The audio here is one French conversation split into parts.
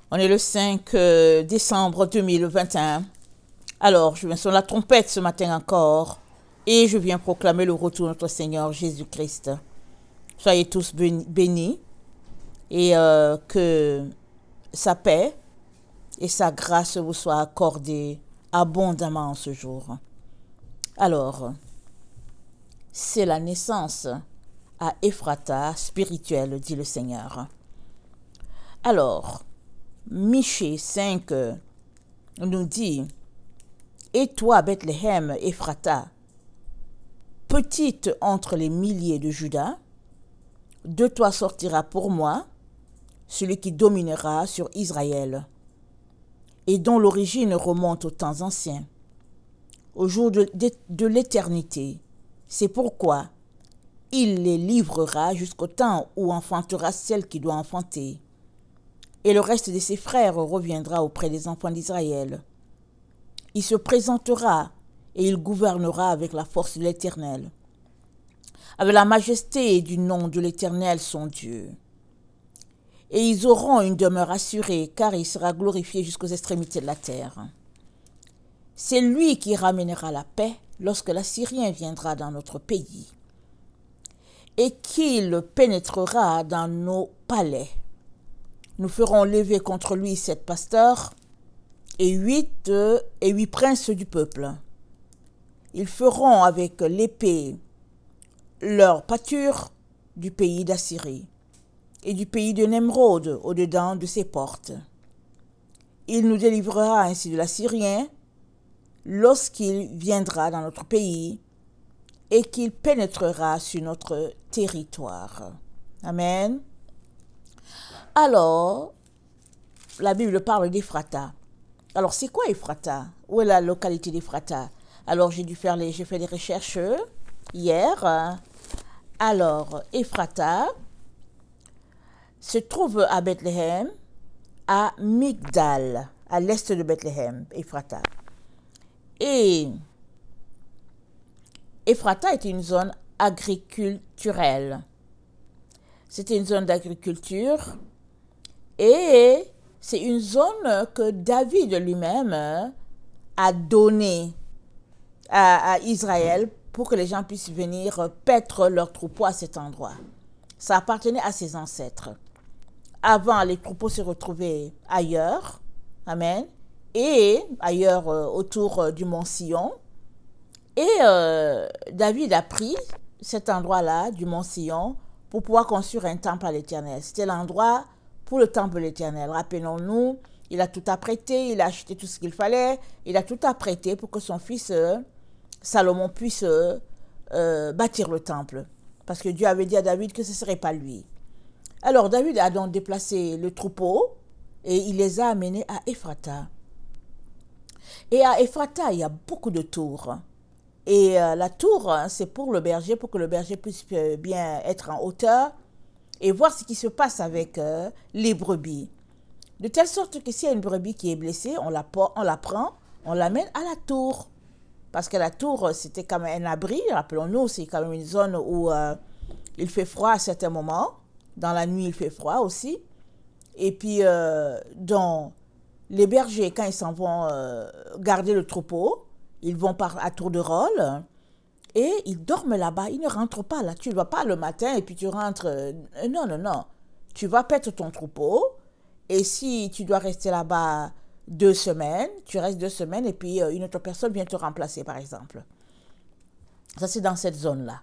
On est le 5 décembre 2021. Alors, je viens sur la trompette ce matin encore et je viens proclamer le retour de notre Seigneur Jésus-Christ. Soyez tous bénis et que sa paix et sa grâce vous soient accordées abondamment en ce jour. Alors, c'est la naissance à Ephrata spirituelle, dit le Seigneur. Alors, Michée 5 nous dit: Et toi, Bethléem, Ephrata, petite entre les milliers de Juda, de toi sortira pour moi celui qui dominera sur Israël, et dont l'origine remonte aux temps anciens, au jour de l'éternité. C'est pourquoi il les livrera jusqu'au temps où enfantera celle qui doit enfanter. Et le reste de ses frères reviendra auprès des enfants d'Israël. Il se présentera et il gouvernera avec la force de l'Éternel, avec la majesté du nom de l'Éternel son Dieu. Et ils auront une demeure assurée, car il sera glorifié jusqu'aux extrémités de la terre. C'est lui qui ramènera la paix lorsque l'Assyrien viendra dans notre pays, et qu'il pénétrera dans nos palais. Nous ferons lever contre lui 7 pasteurs et 8 princes du peuple. Ils feront avec l'épée leur pâture du pays d'Assyrie et du pays de Nemrod au-dedans de ses portes. Il nous délivrera ainsi de l'Assyrien lorsqu'il viendra dans notre pays et qu'il pénétrera sur notre territoire. Amen. Alors, la Bible parle d'Ephrata. Alors, c'est quoi Ephrata? Où est la localité d'Ephrata? Alors, j'ai fait des recherches hier. Alors, Ephrata se trouve à Bethléem, à Migdal, à l'est de Bethléem, Ephrata. Et Ephrata est une zone agriculturelle. C'était une zone d'agriculture. Et c'est une zone que David lui-même a donnée à Israël pour que les gens puissent venir paître leurs troupeaux à cet endroit. Ça appartenait à ses ancêtres. Avant, les troupeaux se retrouvaient ailleurs, amen, et ailleurs autour du mont Sion. Et David a pris cet endroit-là, du mont Sion, pour pouvoir construire un temple à l'Éternel. C'était l'endroit pour le temple de l'Éternel. Rappelons-nous, il a tout apprêté, il a acheté tout ce qu'il fallait, il a tout apprêté pour que son fils Salomon puisse bâtir le temple. Parce que Dieu avait dit à David que ce ne serait pas lui. Alors David a donc déplacé le troupeau et il les a amenés à Ephrata. Et à Ephrata, il y a beaucoup de tours. Et la tour, c'est pour le berger, pour que le berger puisse bien être en hauteur et voir ce qui se passe avec les brebis. De telle sorte que s'il y a une brebis qui est blessée, on la prend, on l'amène à la tour. Parce que la tour, c'était quand même un abri, rappelons-nous, c'est quand même une zone où il fait froid à certains moments. Dans la nuit, il fait froid aussi. Et puis, donc, les bergers, quand ils s'en vont garder le troupeau, ils vont à tour de rôle. Et ils dorment là-bas, ils ne rentrent pas là. Tu ne vas pas le matin et puis tu rentres. Non, non, non. Tu vas paître ton troupeau. Et si tu dois rester là-bas 2 semaines, tu restes 2 semaines et puis une autre personne vient te remplacer, par exemple. Ça, c'est dans cette zone-là.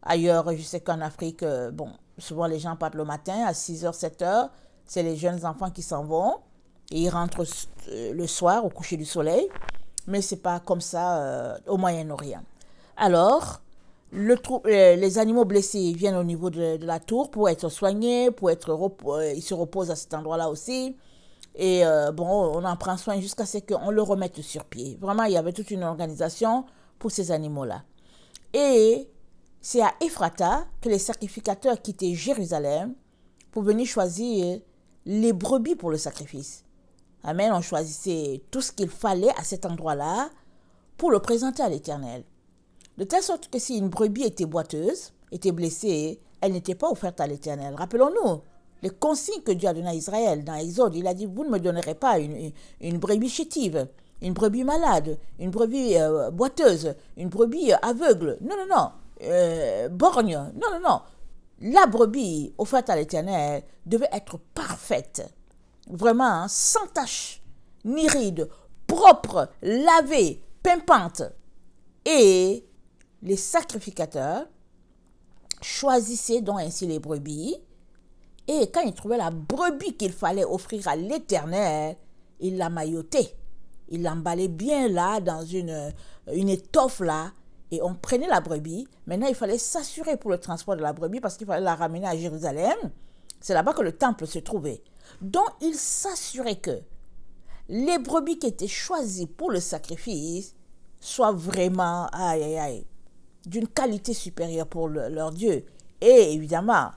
Ailleurs, je sais qu'en Afrique, bon, souvent les gens partent le matin à 6h, 7h. C'est les jeunes enfants qui s'en vont. Et ils rentrent le soir au coucher du soleil. Mais ce n'est pas comme ça au Moyen-Orient. Alors, les animaux blessés viennent au niveau de la tour pour être soignés, ils se reposent à cet endroit-là aussi. Et bon, on en prend soin jusqu'à ce qu'on le remette sur pied. Vraiment, il y avait toute une organisation pour ces animaux-là. Et c'est à Ephrata que les sacrificateurs quittaient Jérusalem pour venir choisir les brebis pour le sacrifice. Amen, on choisissait tout ce qu'il fallait à cet endroit-là pour le présenter à l'Éternel. De telle sorte que si une brebis était boiteuse, était blessée, elle n'était pas offerte à l'Éternel. Rappelons-nous, les consignes que Dieu a données à Israël dans Exode. Il a dit, vous ne me donnerez pas une brebis chétive, une brebis malade, une brebis boiteuse, une brebis aveugle. Non, non, non. Borgne. Non, non, non. La brebis offerte à l'Éternel devait être parfaite. Vraiment, hein, sans tache, ni ride, propre, lavée, pimpante. Et les sacrificateurs choisissaient donc ainsi les brebis. Et quand ils trouvaient la brebis qu'il fallait offrir à l'Éternel, ils la maillotaient. Ils l'emballaient bien là, dans une étoffe là. Et on prenait la brebis. Maintenant, il fallait s'assurer pour le transport de la brebis parce qu'il fallait la ramener à Jérusalem. C'est là-bas que le temple se trouvait. Donc, ils s'assuraient que les brebis qui étaient choisies pour le sacrifice soient vraiment, d'une qualité supérieure pour leur Dieu. Et évidemment,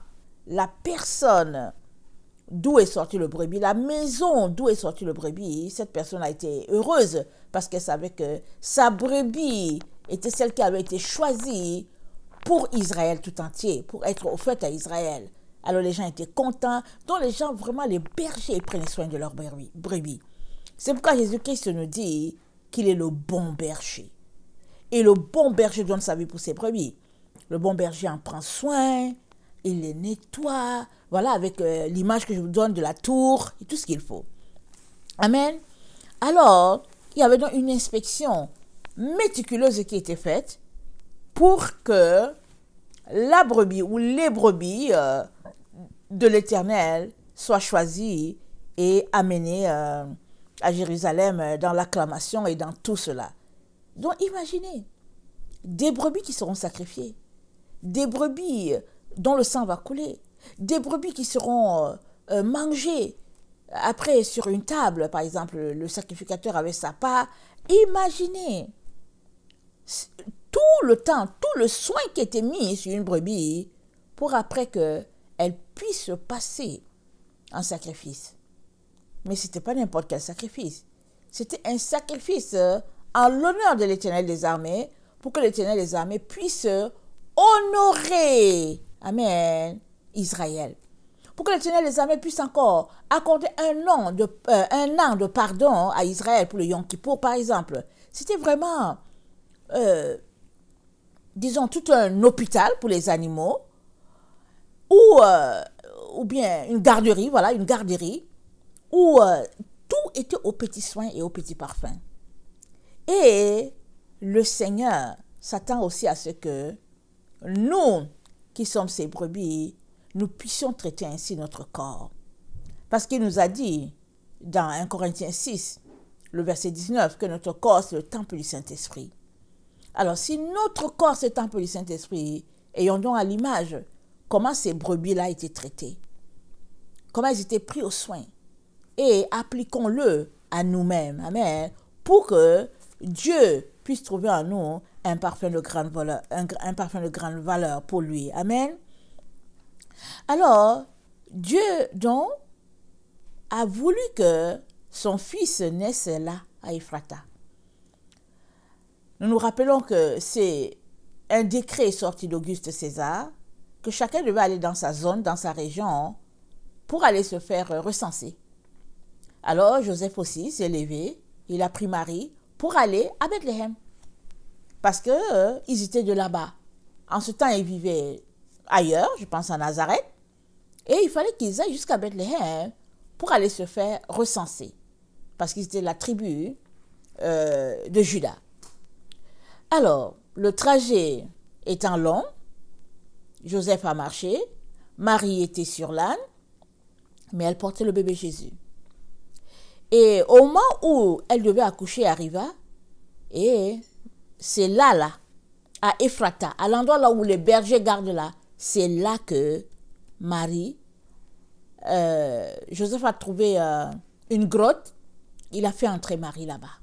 la personne d'où est sorti le brebis, la maison d'où est sorti le brebis, cette personne a été heureuse parce qu'elle savait que sa brebis était celle qui avait été choisie pour Israël tout entier, pour être offerte à Israël. Alors les gens étaient contents, donc les gens, vraiment, les bergers prenaient soin de leurs brebis. C'est pourquoi Jésus-Christ nous dit qu'il est le bon berger. Et le bon berger donne sa vie pour ses brebis. Le bon berger en prend soin, il les nettoie, voilà, avec l'image que je vous donne de la tour et tout ce qu'il faut. Amen. Alors, il y avait donc une inspection méticuleuse qui était faite pour que la brebis ou les brebis de l'Éternel soient choisies et amenées à Jérusalem dans l'acclamation et dans tout cela. Donc imaginez, des brebis qui seront sacrifiées, des brebis dont le sang va couler, des brebis qui seront mangées après sur une table, par exemple, le sacrificateur avait sa part. Imaginez tout le temps, tout le soin qui était mis sur une brebis pour après qu'elle puisse passer en sacrifice. Mais ce n'était pas n'importe quel sacrifice. C'était un sacrifice en l'honneur de l'Éternel des armées, pour que l'Éternel des armées puisse honorer, amen, Israël. Pour que l'Éternel des armées puisse encore accorder un an de pardon à Israël pour le Yom Kippour, par exemple. C'était vraiment, disons, tout un hôpital pour les animaux, ou bien une garderie, voilà, une garderie, où tout était au petit soin et au petit parfum. Et le Seigneur s'attend aussi à ce que nous, qui sommes ses brebis, nous puissions traiter ainsi notre corps. Parce qu'il nous a dit, dans 1 Corinthiens 6, le verset 19, que notre corps, c'est le temple du Saint-Esprit. Alors, si notre corps, c'est le temple du Saint-Esprit, ayons donc à l'image comment ces brebis-là étaient traitées, comment ils étaient pris au soin, et appliquons-le à nous-mêmes, amen, pour que Dieu puisse trouver en nous un parfum de grande valeur, un parfum de grande valeur pour lui, amen. Alors, Dieu, donc, a voulu que son fils naisse là, à Ephrata. Nous nous rappelons que c'est un décret sorti d'Auguste César, que chacun devait aller dans sa zone, dans sa région, pour aller se faire recenser. Alors, Joseph aussi s'est levé, il a pris Marie pour aller à Bethléem. Parce qu'ils étaient de là-bas. En ce temps, ils vivaient ailleurs, je pense à Nazareth. Et il fallait qu'ils aillent jusqu'à Bethléem pour aller se faire recenser. Parce qu'ils étaient de la tribu de Juda. Alors, le trajet étant long, Joseph a marché, Marie était sur l'âne, mais elle portait le bébé Jésus. Et au moment où elle devait accoucher arriva, et c'est là, à Ephrata, à l'endroit là où les bergers gardent là, c'est là que Marie, Joseph a trouvé une grotte, il a fait entrer Marie là-bas.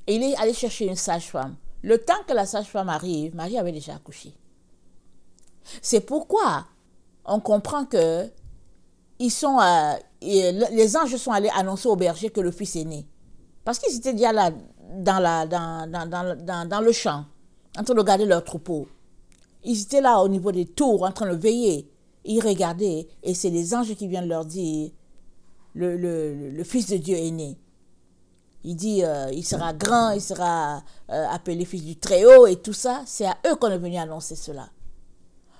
Et il est allé chercher une sage-femme. Le temps que la sage-femme arrive, Marie avait déjà accouché. C'est pourquoi on comprend que les anges sont allés annoncer aux bergers que le fils est né. Parce qu'ils étaient déjà là, dans le champ, en train de garder leur troupeau. Ils étaient là au niveau des tours, en train de veiller. ils regardaient et c'est les anges qui viennent leur dire, le Fils de Dieu est né. Il dit, il sera grand, il sera appelé Fils du Très-Haut et tout ça. C'est à eux qu'on est venu annoncer cela.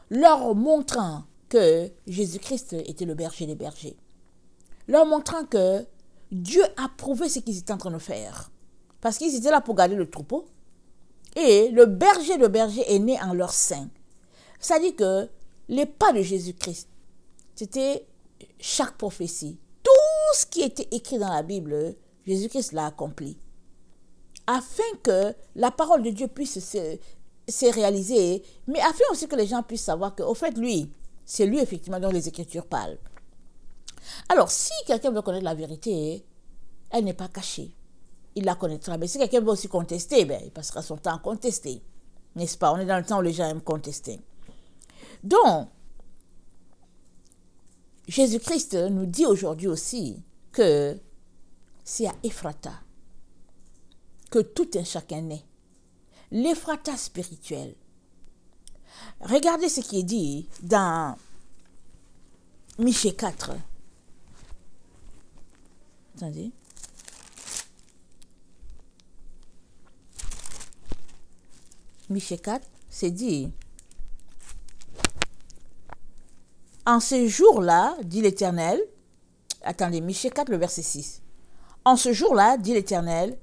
Leur montrant que Jésus-Christ était le berger des bergers. Leur montrant que Dieu approuvait ce qu'ils étaient en train de faire. Parce qu'ils étaient là pour garder le troupeau. Et le berger de berger est né en leur sein. Ça dit que les pas de Jésus-Christ, c'était chaque prophétie. Tout ce qui était écrit dans la Bible, Jésus-Christ l'a accompli. Afin que la parole de Dieu puisse se réaliser, mais afin aussi que les gens puissent savoir qu'au fait, lui, c'est lui effectivement dont les Écritures parlent. Alors, si quelqu'un veut connaître la vérité, elle n'est pas cachée. Il la connaîtra. Mais si quelqu'un veut aussi contester, ben, il passera son temps à contester. N'est-ce pas? On est dans le temps où les gens aiment contester. Donc, Jésus-Christ nous dit aujourd'hui aussi que c'est à Ephrata que tout un chacun naît. L'Ephrata spirituel. Regardez ce qui est dit dans Michée 4. Attendez. Michée 4, c'est dit. En ce jour-là, dit l'Éternel, attendez, Michée 4, le verset 6. En ce jour-là, dit l'Éternel,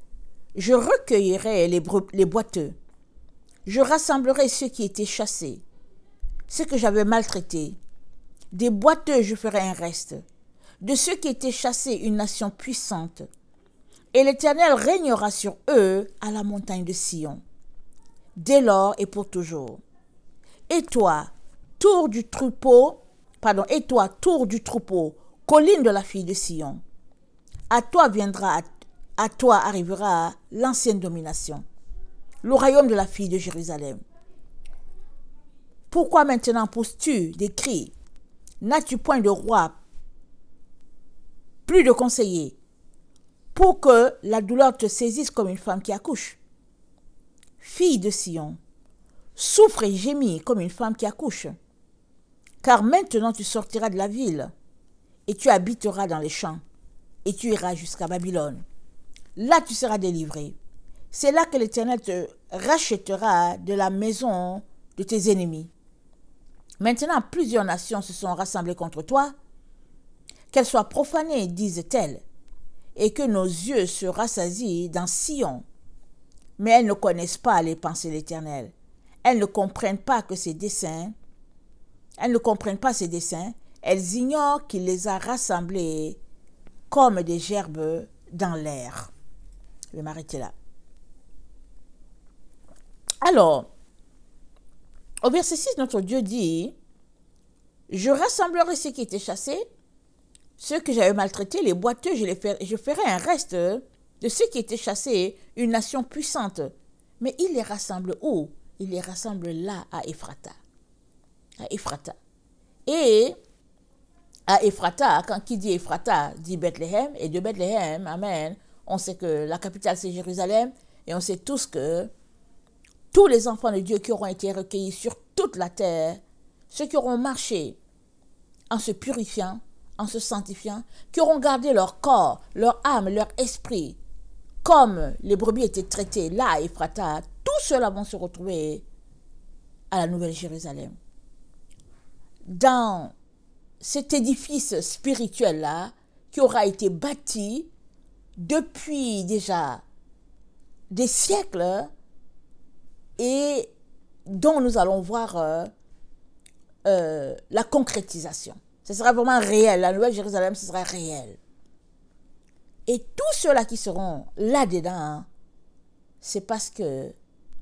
je recueillerai les boiteux, je rassemblerai ceux qui étaient chassés, ceux que j'avais maltraités. Des boiteux, je ferai un reste, de ceux qui étaient chassés, une nation puissante. Et l'Éternel régnera sur eux à la montagne de Sion, dès lors et pour toujours. Et toi, tour du troupeau, colline de la fille de Sion, à toi arrivera l'ancienne domination, le royaume de la fille de Jérusalem. Pourquoi maintenant pousses-tu des cris? N'as-tu point de roi, plus de conseillers, pour que la douleur te saisisse comme une femme qui accouche? Fille de Sion, souffre et gémis comme une femme qui accouche. Car maintenant tu sortiras de la ville, et tu habiteras dans les champs, et tu iras jusqu'à Babylone. Là tu seras délivré. C'est là que l'Éternel te rachètera de la maison de tes ennemis. Maintenant plusieurs nations se sont rassemblées contre toi, qu'elles soient profanées, disent-elles, et que nos yeux se rassasient dans Sion. Mais elles ne connaissent pas les pensées de l'Éternel. Elles ne comprennent pas ses desseins. Elles ignorent qu'il les a rassemblées comme des gerbes dans l'air. Je vais m'arrêter là. Alors, au verset 6, notre Dieu dit, « Je rassemblerai ceux qui étaient chassés, ceux que j'avais maltraités, les boiteux, je ferai un reste de ceux qui étaient chassés, une nation puissante. » Mais il les rassemble où? Il les rassemble là, à Ephrata. À Ephrata. Et à Ephrata, qui dit Ephrata, dit Bethléem, et de Bethléem, amen, on sait que la capitale c'est Jérusalem, et on sait tous que tous les enfants de Dieu qui auront été recueillis sur toute la terre, ceux qui auront marché en se purifiant, en se sanctifiant, qui auront gardé leur corps, leur âme, leur esprit, comme les brebis étaient traitées là à Ephrata, tous ceux-là vont se retrouver à la Nouvelle Jérusalem. Dans cet édifice spirituel-là, qui aura été bâti depuis déjà des siècles et dont nous allons voir la concrétisation. Ce sera vraiment réel. La Nouvelle Jérusalem, ce sera réel. Et tous ceux-là qui seront là-dedans, c'est parce que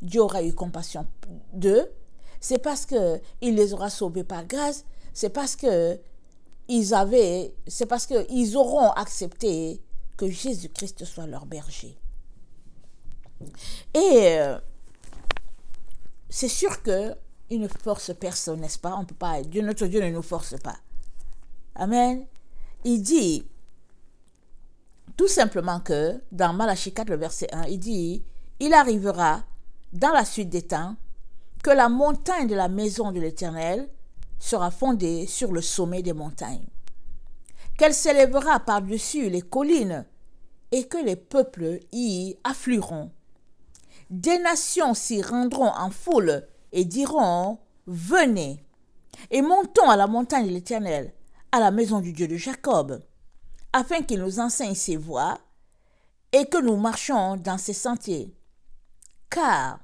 Dieu aura eu compassion d'eux, c'est parce qu'il les aura sauvés par grâce, c'est parce qu'ils auront accepté que Jésus-Christ soit leur berger. Et c'est sûr qu'il ne force personne, n'est-ce pas? On peut pas, notre Dieu ne nous force pas. Amen. Il dit tout simplement que, dans Malachie 4, le verset 1, il dit, « Il arrivera, dans la suite des temps, que la montagne de la maison de l'Éternel sera fondée sur le sommet des montagnes, qu'elle s'élèvera par-dessus les collines et que les peuples y afflueront. Des nations s'y rendront en foule et diront, venez, et montons à la montagne de l'Éternel, à la maison du Dieu de Jacob, afin qu'il nous enseigne ses voies et que nous marchions dans ses sentiers. Car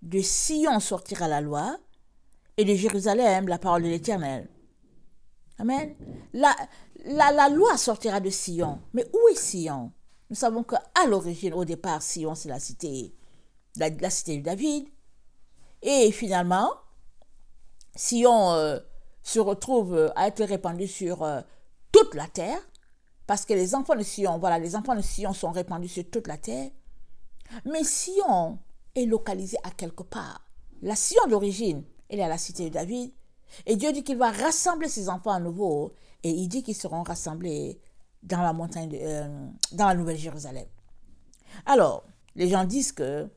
de Sion sortira la loi et de Jérusalem la parole de l'Éternel. Amen. La loi sortira de Sion. Mais où est Sion? Nous savons qu'à l'origine, au départ, Sion, c'est la cité de David. Et finalement, Sion se retrouve à être répandu sur toute la terre, parce que les enfants de Sion sont répandus sur toute la terre. Mais Sion est localisé à quelque part. La Sion d'origine, elle est à la cité de David. Et Dieu dit qu'il va rassembler ses enfants à nouveau. Et il dit qu'ils seront rassemblés dans la montagne, dans la Nouvelle Jérusalem. Alors, les gens disent que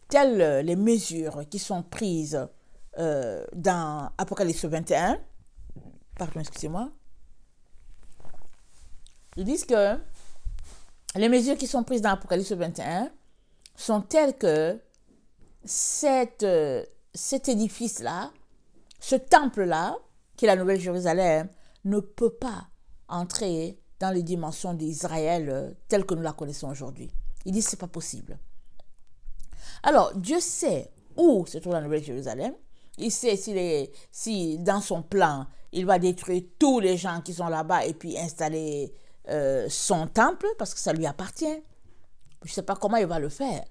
telles les mesures qui sont prises dans Apocalypse 21, pardon, excusez-moi, ils disent que les mesures qui sont prises dans Apocalypse 21 sont telles que cet édifice-là, ce temple-là, qui est la Nouvelle Jérusalem, ne peut pas entrer dans les dimensions d'Israël telles que nous la connaissons aujourd'hui. Ils disent que ce n'est pas possible. Alors, Dieu sait où se trouve la Nouvelle Jérusalem. Il sait si dans son plan, il va détruire tous les gens qui sont là-bas et puis installer son temple, parce que ça lui appartient. Je ne sais pas comment il va le faire.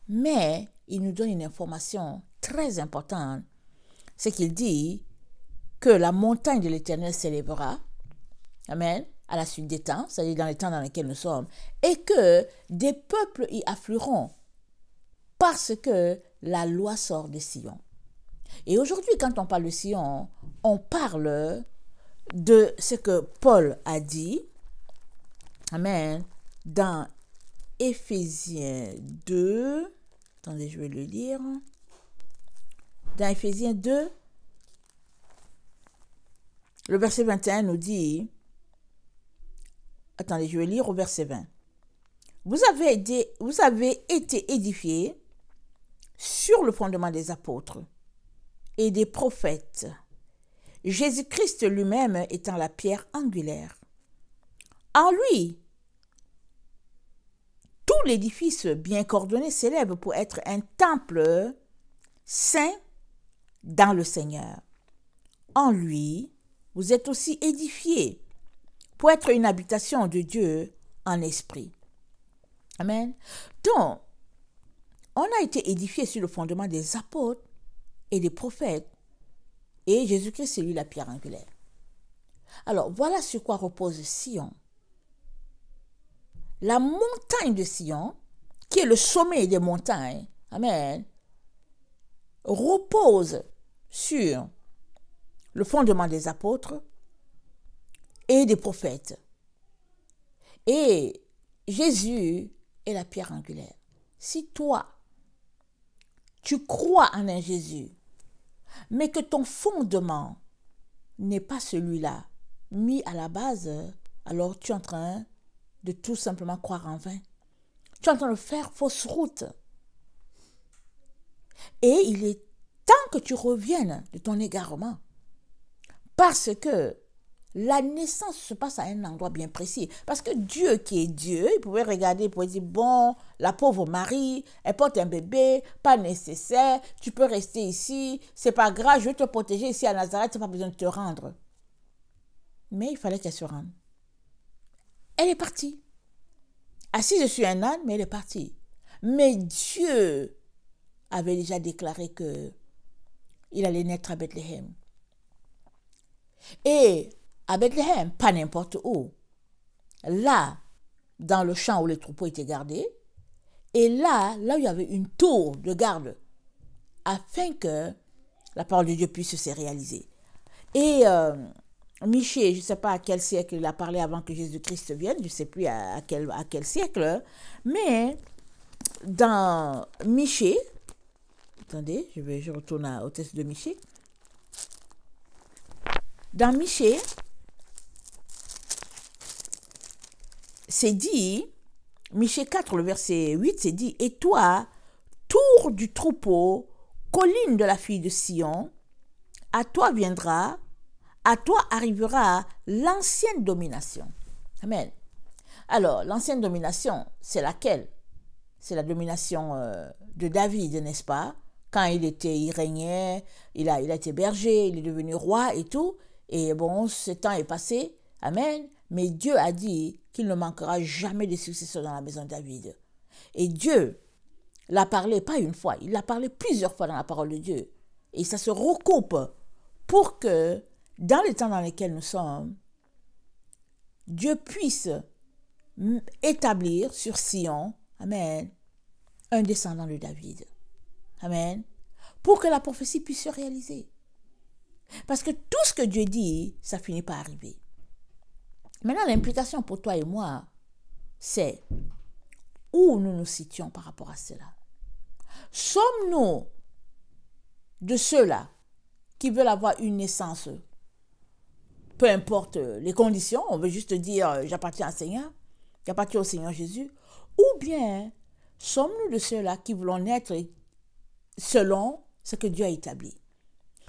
Mais il nous donne une information très importante. C'est qu'il dit que la montagne de l'Éternel s'élèvera, amen, à la suite des temps, c'est-à-dire dans les temps dans lesquels nous sommes, et que des peuples y afflueront, parce que la loi sort de Sion. Et aujourd'hui, quand on parle de Sion, on parle de ce que Paul a dit, amen, dans Éphésiens 2, attendez, je vais le lire, dans Éphésiens 2, le verset 21 nous dit, attendez, je vais lire au verset 20. Vous avez été édifiés sur le fondement des apôtres et des prophètes, Jésus-Christ lui-même étant la pierre angulaire. En lui, tout l'édifice bien coordonné s'élève pour être un temple saint dans le Seigneur. En lui, vous êtes aussi édifiés pour être une habitation de Dieu en esprit. Amen. Donc, on a été édifiés sur le fondement des apôtres et des prophètes, et Jésus-Christ, c'est lui la pierre angulaire. Alors, voilà sur quoi repose Sion. La montagne de Sion, qui est le sommet des montagnes, amen, repose sur le fondement des apôtres et des prophètes. Et Jésus est la pierre angulaire. Si toi, tu crois en un Jésus, mais que ton fondement n'est pas celui-là mis à la base, alors tu es en train de tout simplement croire en vain. Tu es en train de faire fausse route. Et il est temps que tu reviennes de ton égarement. Parce que la naissance se passe à un endroit bien précis. Parce que Dieu qui est Dieu, il pouvait regarder, il pouvait dire, bon, la pauvre Marie, elle porte un bébé, pas nécessaire, tu peux rester ici, c'est pas grave, je vais te protéger ici à Nazareth, tu n'as pas besoin de te rendre. Mais il fallait qu'elle se rende. Elle est partie. Assise sur un âne, mais elle est partie. Mais Dieu avait déjà déclaré que il allait naître à Bethléem. Et à Bethléem, pas n'importe où. Là, dans le champ où les troupeaux étaient gardés, et là où il y avait une tour de garde, afin que la parole de Dieu puisse se réaliser. Et Michée, je ne sais pas à quel siècle il a parlé avant que Jésus-Christ vienne, je ne sais plus à quel siècle, mais dans Michée, attendez, je retourne au texte de Michée. Dans Michée, c'est dit, Michée 4, le verset 8, c'est dit, « Et toi, tour du troupeau, colline de la fille de Sion, à toi viendra, à toi arrivera l'ancienne domination. » Amen. Alors, l'ancienne domination, c'est laquelle? C'est la domination de David, n'est-ce pas? Quand il régnait, il a été berger, il est devenu roi et tout. Et bon, ce temps est passé. Amen. Mais Dieu a dit qu'il ne manquera jamais de successeurs dans la maison de David. Et Dieu l'a parlé, pas une fois, il l'a parlé plusieurs fois dans la parole de Dieu. Et ça se recoupe pour que, dans les temps dans lesquels nous sommes, Dieu puisse établir sur Sion, amen, un descendant de David. Amen. Pour que la prophétie puisse se réaliser. Parce que tout ce que Dieu dit, ça finit par arriver. Maintenant, l'implication pour toi et moi, c'est où nous nous situons par rapport à cela. Sommes-nous de ceux-là qui veulent avoir une naissance, peu importe les conditions, on veut juste dire j'appartiens au Seigneur, j'appartiens au Seigneur Jésus, ou bien sommes-nous de ceux-là qui voulons naître selon ce que Dieu a établi?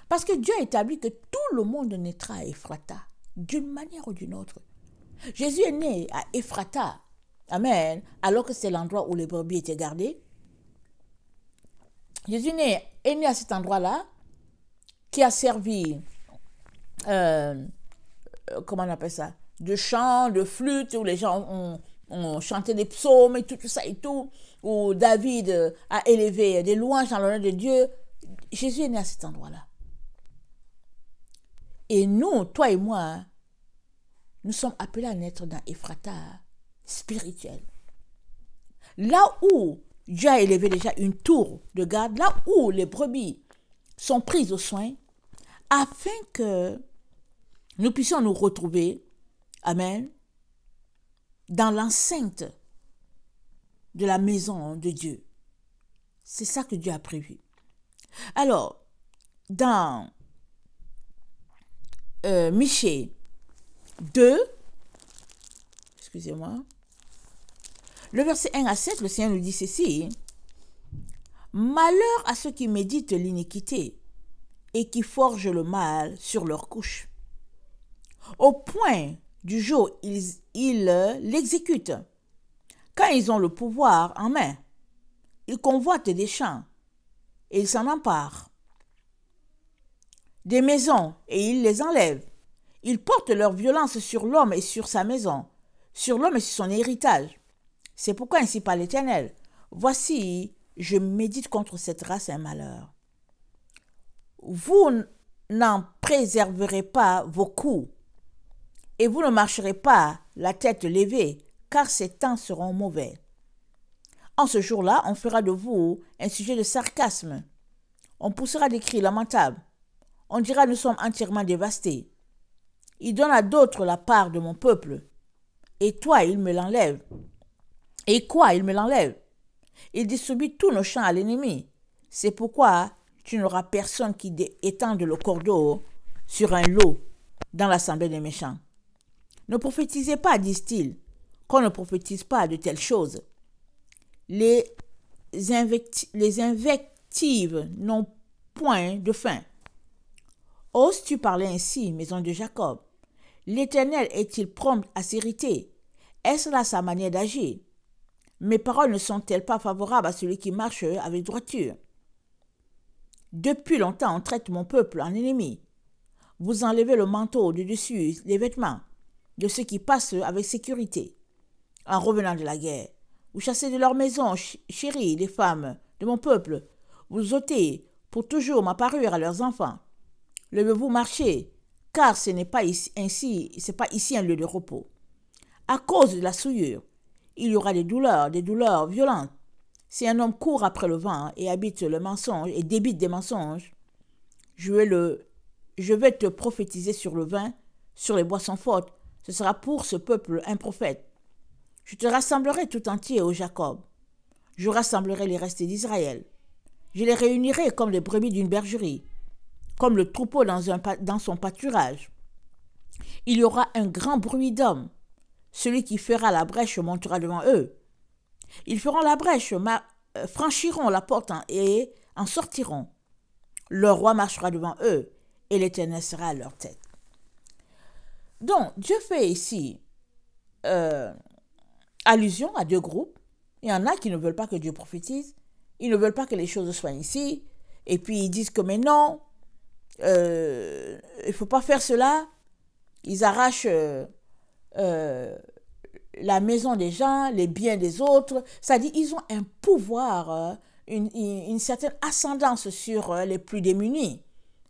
Parce que Dieu a établi que tout le monde naîtra à Ephrata, d'une manière ou d'une autre. Jésus est né à Ephrata, amen, alors que c'est l'endroit où les brebis étaient gardées. Jésus est né à cet endroit-là, qui a servi, comment on appelle ça, de chant, de flûte, où les gens ont chanté des psaumes et tout ça et tout, où David a élevé des louanges en l'honneur de Dieu. Jésus est né à cet endroit-là. Et nous, toi et moi, nous sommes appelés à naître dans Ephrata spirituel. Là où Dieu a élevé déjà une tour de garde, là où les brebis sont prises au soin, afin que nous puissions nous retrouver, amen, dans l'enceinte de la maison de Dieu. C'est ça que Dieu a prévu. Alors, dans Michée 2, excusez-moi, le verset 1 à 7, le Seigneur nous dit ceci: « Malheur à ceux qui méditent l'iniquité et qui forgent le mal sur leur couche. Au point du jour, ils l'exécutent. Quand ils ont le pouvoir en main, ils convoitent des champs et ils s'en emparent. Des maisons et ils les enlèvent. Ils portent leur violence sur l'homme et sur sa maison, sur l'homme et sur son héritage. C'est pourquoi ainsi parle l'Éternel. Voici, je médite contre cette race un malheur. Vous n'en préserverez pas vos coups, et vous ne marcherez pas la tête levée, car ces temps seront mauvais. En ce jour-là, on fera de vous un sujet de sarcasme. On poussera des cris lamentables. On dira, nous sommes entièrement dévastés. Il donne à d'autres la part de mon peuple. Et toi, il me l'enlève. Et quoi, il me l'enlève? Il distribue tous nos champs à l'ennemi. C'est pourquoi tu n'auras personne qui étende le cordeau sur un lot dans l'assemblée des méchants. Ne prophétisez pas, disent-ils, qu'on ne prophétise pas de telles choses. Les invectives n'ont point de fin. Oses-tu parler ainsi, maison de Jacob? L'Éternel est-il prompt à s'irriter? Est-ce là sa manière d'agir? Mes paroles ne sont-elles pas favorables à celui qui marche avec droiture? Depuis longtemps, on traite mon peuple en ennemi. Vous enlevez le manteau de dessus, les vêtements de ceux qui passent avec sécurité. En revenant de la guerre, vous chassez de leur maison, chérie, les femmes de mon peuple. Vous ôtez pour toujours ma parure à leurs enfants. Levez-vous, marchez, car ce n'est pas ici, c'est pas ici un lieu de repos. À cause de la souillure, il y aura des douleurs violentes. Si un homme court après le vent et habite le mensonge et débite des mensonges, je vais te prophétiser sur le vin, sur les boissons fortes. Ce sera pour ce peuple un prophète. Je te rassemblerai tout entier, ô Jacob. Je rassemblerai les restes d'Israël. Je les réunirai comme les brebis d'une bergerie, comme le troupeau dans son pâturage. Il y aura un grand bruit d'hommes. Celui qui fera la brèche montera devant eux. Ils feront la brèche, franchiront la porte et en sortiront. Leur roi marchera devant eux et l'Éternel sera à leur tête. Donc, Dieu fait ici allusion à deux groupes. Il y en a qui ne veulent pas que Dieu prophétise. Ils ne veulent pas que les choses soient ici. Et puis ils disent que mais non, il ne faut pas faire cela. Ils arrachent la maison des gens, les biens des autres. C'est-à-dire ils ont un pouvoir, une certaine ascendance sur les plus démunis.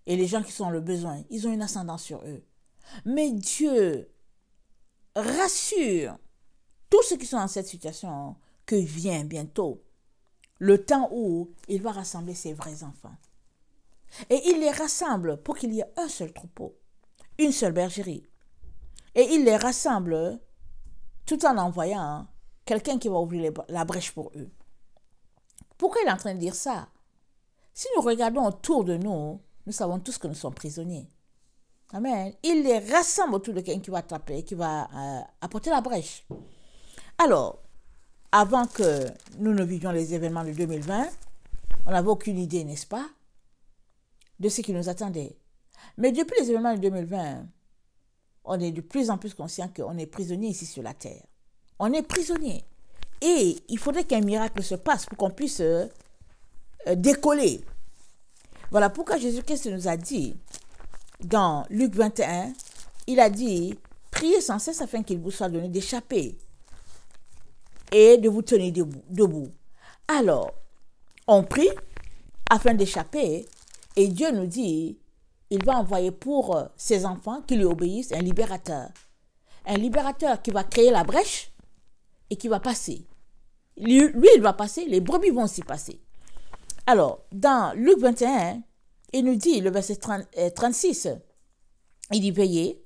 Et les gens qui sont dans le besoin, ils ont une ascendance sur eux. Mais Dieu rassure tous ceux qui sont dans cette situation que vient bientôt le temps où il va rassembler ses vrais enfants. Et il les rassemble pour qu'il y ait un seul troupeau, une seule bergerie. Et il les rassemble tout en envoyant quelqu'un qui va ouvrir la brèche pour eux. Pourquoi il est en train de dire ça? Si nous regardons autour de nous, nous savons tous que nous sommes prisonniers. Amen. Il les rassemble autour de quelqu'un qui va taper, qui va apporter la brèche. Alors, avant que nous ne vivions les événements de 2020, on n'avait aucune idée, n'est-ce pas, de ce qui nous attendait. Mais depuis les événements de 2020, on est de plus en plus conscient qu'on est prisonnier ici sur la terre. On est prisonnier. Et il faudrait qu'un miracle se passe pour qu'on puisse décoller. Voilà pourquoi Jésus-Christ nous a dit, dans Luc 21, il a dit, priez sans cesse afin qu'il vous soit donné d'échapper et de vous tenir debout. Alors, on prie afin d'échapper et Dieu nous dit, il va envoyer pour ses enfants qui lui obéissent un libérateur. Un libérateur qui va créer la brèche et qui va passer. Lui, il va passer, les brebis vont aussi passer. Alors, dans Luc 21, il nous dit, le verset 36, il dit, veillez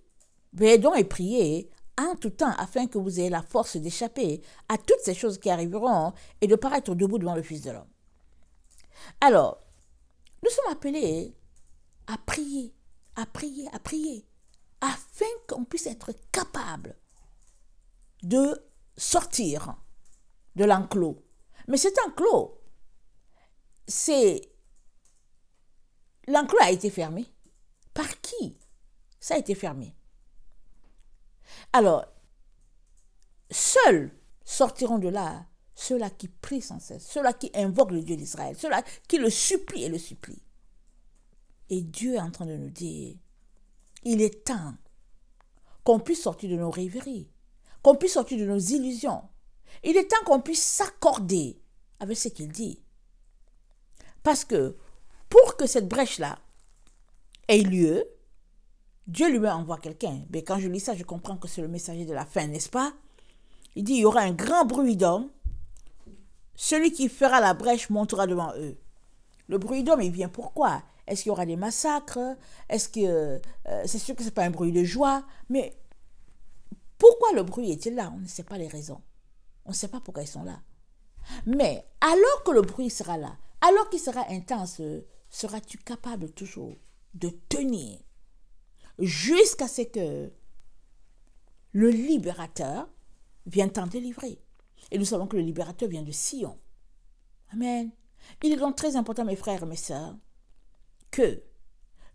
donc et priez en tout temps afin que vous ayez la force d'échapper à toutes ces choses qui arriveront et de paraître debout devant le Fils de l'homme. Alors, nous sommes appelés à prier, afin qu'on puisse être capable de sortir de l'enclos. Mais cet enclos, l'enclos a été fermé. Par qui? Ça a été fermé. Alors, seuls sortiront de là ceux-là qui prient sans cesse, ceux-là qui invoquent le Dieu d'Israël, ceux-là qui le supplient et le supplient. Et Dieu est en train de nous dire, il est temps qu'on puisse sortir de nos rêveries, qu'on puisse sortir de nos illusions. Il est temps qu'on puisse s'accorder avec ce qu'il dit. Parce que pour que cette brèche-là ait lieu, Dieu lui-même envoie quelqu'un. Mais quand je lis ça, je comprends que c'est le messager de la fin, n'est-ce pas? Il dit, il y aura un grand bruit d'hommes. Celui qui fera la brèche montera devant eux. Le bruit d'hommes, il vient pourquoi? Est-ce qu'il y aura des massacres? Est-ce que c'est sûr que ce n'est pas un bruit de joie? Mais pourquoi le bruit est-il là? On ne sait pas les raisons. On ne sait pas pourquoi ils sont là. Mais alors que le bruit sera là, alors qu'il sera intense, seras-tu capable toujours de tenir jusqu'à ce que le libérateur vienne t'en délivrer? Et nous savons que le libérateur vient de Sion. Amen. Il est donc très important, mes frères et mes sœurs, que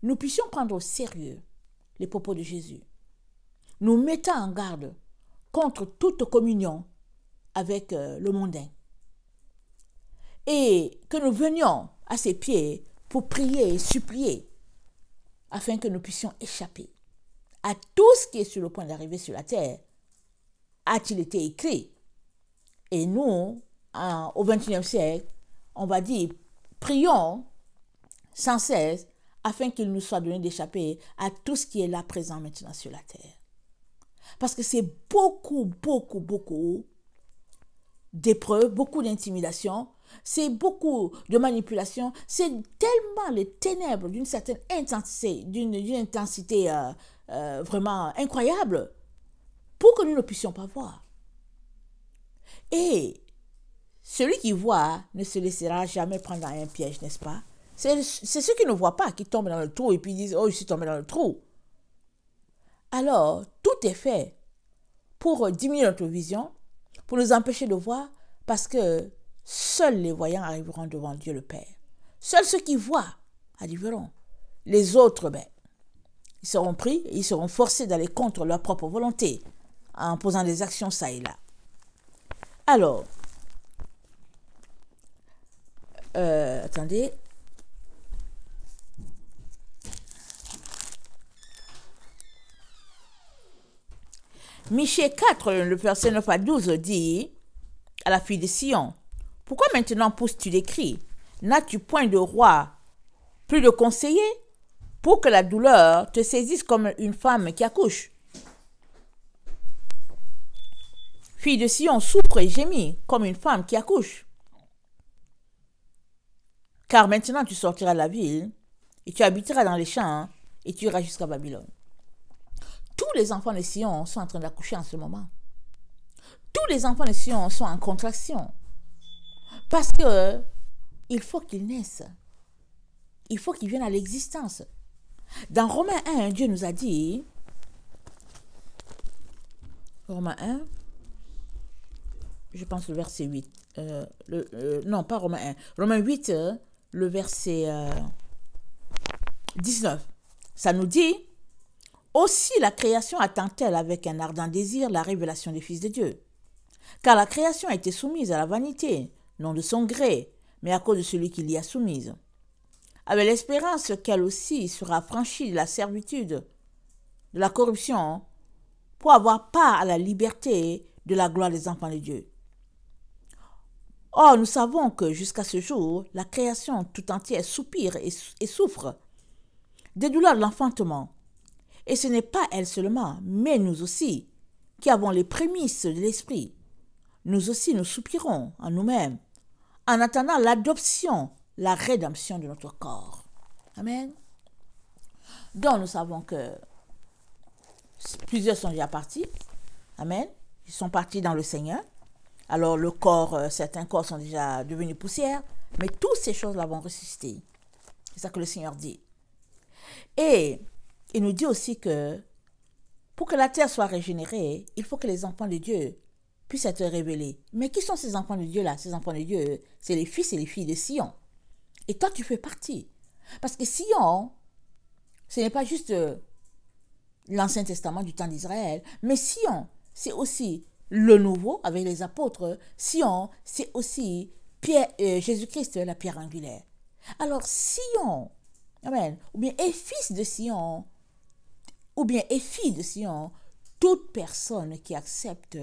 nous puissions prendre au sérieux les propos de Jésus, nous mettant en garde contre toute communion avec le mondain, et que nous venions à ses pieds pour prier et supplier afin que nous puissions échapper à tout ce qui est sur le point d'arriver sur la terre. A-t-il été écrit? Et nous, au XXIe siècle, on va dire, prions sans cesse afin qu'il nous soit donné d'échapper à tout ce qui est là présent maintenant sur la terre. Parce que c'est beaucoup d'épreuves, beaucoup d'intimidation, c'est beaucoup de manipulation, c'est tellement les ténèbres d'une certaine intensité, d'une intensité vraiment incroyable pour que nous ne puissions pas voir. Et celui qui voit ne se laissera jamais prendre dans un piège, n'est-ce pas? C'est ceux qui ne voient pas qui tombent dans le trou et puis disent « Oh, je suis tombé dans le trou ». alors tout est fait pour diminuer notre vision, pour nous empêcher de voir, parce que seuls les voyants arriveront devant Dieu le Père. Seuls ceux qui voient arriveront. Les autres, ils seront pris, ils seront forcés d'aller contre leur propre volonté, en posant des actions ça et là. Alors, attendez. Michée 4, le verset 9 à 12 dit à la fille de Sion, « Pourquoi maintenant pousses-tu des cris? N'as-tu point de roi, plus de conseiller, pour que la douleur te saisisse comme une femme qui accouche? Fille de Sion, souffre et gémit comme une femme qui accouche. Car maintenant tu sortiras de la ville, et tu habiteras dans les champs, et tu iras jusqu'à Babylone. » Tous les enfants de Sion sont en train d'accoucher en ce moment. Tous les enfants de Sion sont en contraction. Parce que il faut qu'ils naissent. Il faut qu'ils viennent à l'existence. Dans Romains 1, Dieu nous a dit, Romains 1, je pense le verset 8, non pas Romains 1, Romains 8, le verset 19, ça nous dit, aussi la création attend-elle avec un ardent désir la révélation des fils de Dieu. Car la création a été soumise à la vanité, non de son gré, mais à cause de celui qui l'y a soumise. Avec l'espérance qu'elle aussi sera affranchie de la servitude, de la corruption, pour avoir part à la liberté de la gloire des enfants de Dieu. Or, nous savons que jusqu'à ce jour, la création tout entière soupire et souffre des douleurs de l'enfantement. Et ce n'est pas elle seulement, mais nous aussi, qui avons les prémices de l'esprit. Nous aussi, nous soupirons en nous-mêmes, en attendant l'adoption, la rédemption de notre corps. Amen. Donc, nous savons que plusieurs sont déjà partis. Amen. Ils sont partis dans le Seigneur. Alors, le corps, certains corps sont déjà devenus poussière, mais toutes ces choses-là vont ressusciter. C'est ça que le Seigneur dit. Et il nous dit aussi que pour que la terre soit régénérée, il faut que les enfants de Dieu puissent être révélés. Mais qui sont ces enfants de Dieu-là? Ces enfants de Dieu, c'est les fils et les filles de Sion. Et toi, tu fais partie. Parce que Sion, ce n'est pas juste l'Ancien Testament du temps d'Israël, mais Sion, c'est aussi le Nouveau avec les apôtres. Sion, c'est aussi Jésus-Christ, la pierre angulaire. Alors, Sion, amen, ou bien est fils de Sion, ou bien est fille de Sion, toute personne qui accepte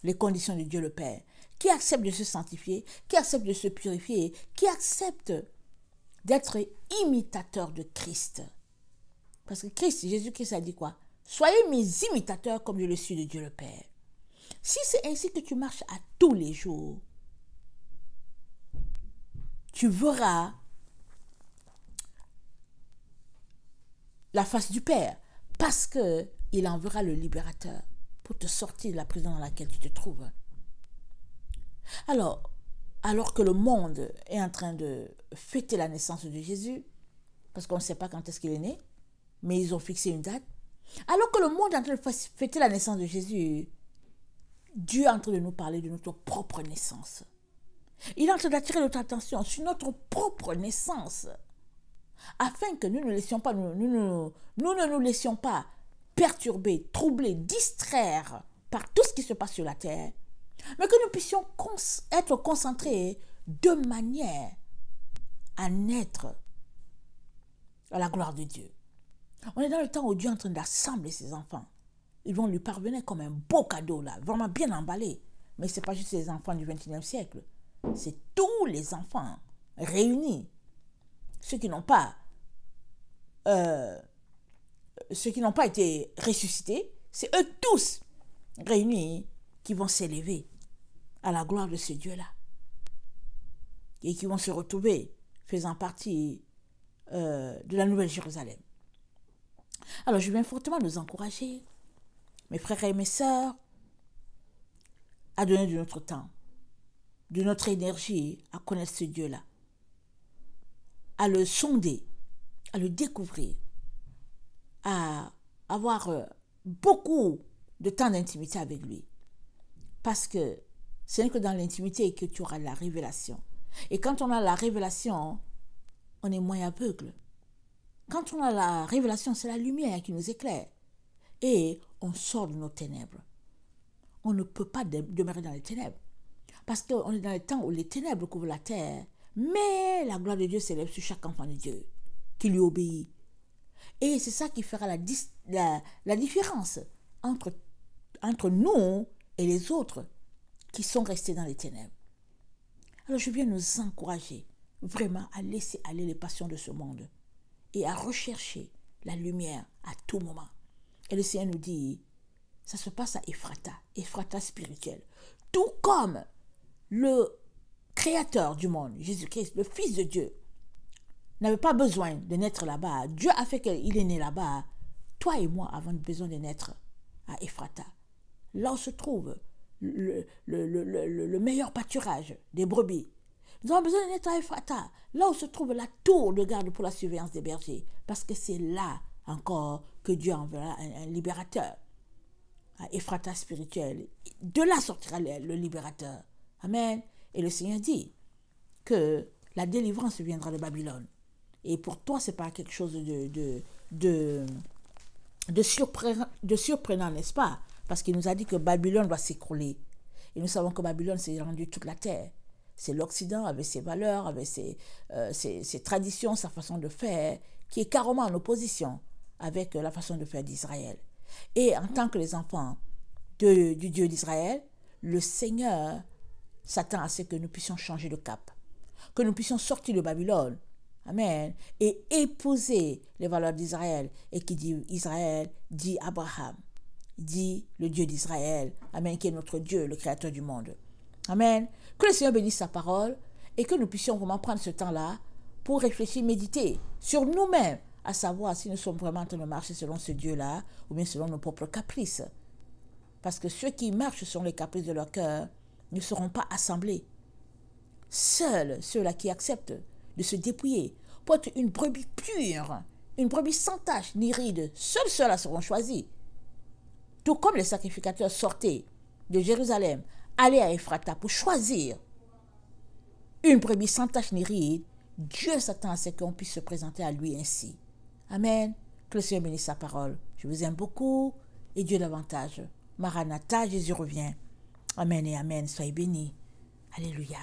les conditions de Dieu le Père, qui accepte de se sanctifier, qui accepte de se purifier, qui accepte d'être imitateur de Christ. Parce que Jésus-Christ a dit quoi? Soyez mes imitateurs comme je le suis de Dieu le Père. Si c'est ainsi que tu marches à tous les jours, tu verras la face du Père, parce qu'il enverra le libérateur pour te sortir de la prison dans laquelle tu te trouves. Alors que le monde est en train de fêter la naissance de Jésus, parce qu'on ne sait pas quand est-ce qu'il est né, mais ils ont fixé une date, alors que le monde est en train de fêter la naissance de Jésus, Dieu est en train de nous parler de notre propre naissance. Il est en train d'attirer notre attention sur notre propre naissance, afin que nous ne nous laissions pas perturber, troubler, distraire par tout ce qui se passe sur la terre, mais que nous puissions être concentrés de manière à naître à la gloire de Dieu. On est dans le temps où Dieu est en train d'assembler ses enfants. Ils vont lui parvenir comme un beau cadeau, là, vraiment bien emballé. Mais ce n'est pas juste les enfants du XXIe siècle. C'est tous les enfants réunis. Ceux qui n'ont pas été ressuscités, c'est eux tous réunis qui vont s'élever à la gloire de ce Dieu-là. Et qui vont se retrouver faisant partie de la Nouvelle Jérusalem. Alors, je viens fortement nous encourager, mes frères et mes sœurs, à donner de notre temps, de notre énergie à connaître ce Dieu-là, à le sonder, à le découvrir, à avoir beaucoup de temps d'intimité avec lui. Parce que ce n'est que dans l'intimité que tu auras la révélation. Et quand on a la révélation, on est moins aveugle. Quand on a la révélation, c'est la lumière qui nous éclaire. Et on sort de nos ténèbres. On ne peut pas demeurer dans les ténèbres. Parce qu'on est dans les temps où les ténèbres couvrent la terre. Mais la gloire de Dieu s'élève sur chaque enfant de Dieu qui lui obéit. Et c'est ça qui fera la différence entre nous et les autres qui sont restés dans les ténèbres. Alors je viens nous encourager vraiment à laisser aller les passions de ce monde et à rechercher la lumière à tout moment. Et le Seigneur nous dit, ça se passe à Ephrata spirituel. Tout comme le Créateur du monde, Jésus-Christ, le Fils de Dieu, n'avait pas besoin de naître là-bas. Dieu a fait qu'il est né là-bas. Toi et moi avons besoin de naître à Ephrata. Là où se trouve le meilleur pâturage des brebis. Nous avons besoin de naître à Ephrata. Là où se trouve la tour de garde pour la surveillance des bergers. Parce que c'est là encore que Dieu enverra un libérateur. À Ephrata spirituel. De là sortira le libérateur. Amen. Et le Seigneur dit que la délivrance viendra de Babylone. Et pour toi, ce n'est pas quelque chose de surprenant, n'est-ce pas? Parce qu'il nous a dit que Babylone va s'écrouler. Et nous savons que Babylone s'est rendu toute la terre. C'est l'Occident avec ses valeurs, avec ses traditions, sa façon de faire, qui est carrément en opposition avec la façon de faire d'Israël. Et en tant que les enfants du Dieu d'Israël, le Seigneur s'attend à ce que nous puissions changer de cap, que nous puissions sortir de Babylone, amen, et épouser les valeurs d'Israël. Et qui dit Israël, dit Abraham, dit le Dieu d'Israël, amen, qui est notre Dieu, le Créateur du monde. Amen. Que le Seigneur bénisse sa parole et que nous puissions vraiment prendre ce temps-là pour réfléchir, méditer sur nous-mêmes, à savoir si nous sommes vraiment en train de marcher selon ce Dieu-là ou bien selon nos propres caprices. Parce que ceux qui marchent selon les caprices de leur cœur ne seront pas assemblés. Seuls ceux-là qui acceptent de se dépouiller pour être une brebis pure, une brebis sans tache ni ride, seuls ceux-là seront choisis. Tout comme les sacrificateurs sortaient de Jérusalem, allaient à Ephrata pour choisir une brebis sans tache ni ride, Dieu s'attend à ce qu'on puisse se présenter à lui ainsi. Amen. Que le Seigneur bénisse sa parole. Je vous aime beaucoup et Dieu davantage. Maranatha, Jésus revient. Amen et amen. Soyez bénis. Alléluia.